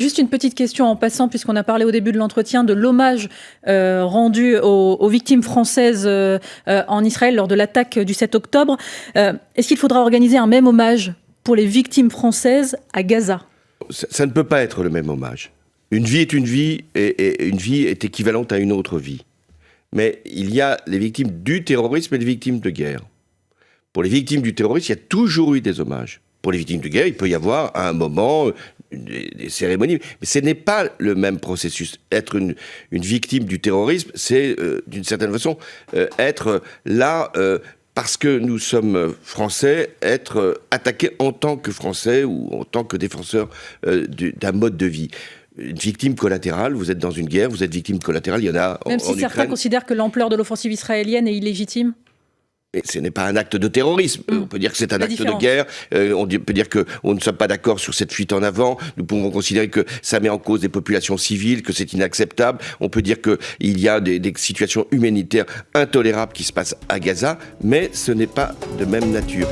Juste une petite question en passant, puisqu'on a parlé au début de l'entretien de l'hommage rendu aux victimes françaises en Israël lors de l'attaque du 7 octobre. Est-ce qu'il faudra organiser un même hommage pour les victimes françaises à Gaza ? Ça ne peut pas être le même hommage. Une vie est une vie, et une vie est équivalente à une autre vie. Mais il y a les victimes du terrorisme et les victimes de guerre. Pour les victimes du terrorisme, il y a toujours eu des hommages. Pour les victimes de guerre, il peut y avoir à un moment des cérémonies. Mais ce n'est pas le même processus. Être une victime du terrorisme, c'est d'une certaine façon être là parce que nous sommes français, être attaqué en tant que français ou en tant que défenseur d'un mode de vie. Une victime collatérale, vous êtes dans une guerre, vous êtes victime collatérale, il y en a en Ukraine. Même si certains considèrent que l'ampleur de l'offensive israélienne est illégitime ? Mais ce n'est pas un acte de terrorisme. On peut dire que c'est un acte de guerre. On peut dire qu'on ne sommes pas d'accord sur cette fuite en avant. Nous pouvons considérer que ça met en cause des populations civiles, que c'est inacceptable. On peut dire qu'il y a des situations humanitaires intolérables qui se passent à Gaza, mais ce n'est pas de même nature.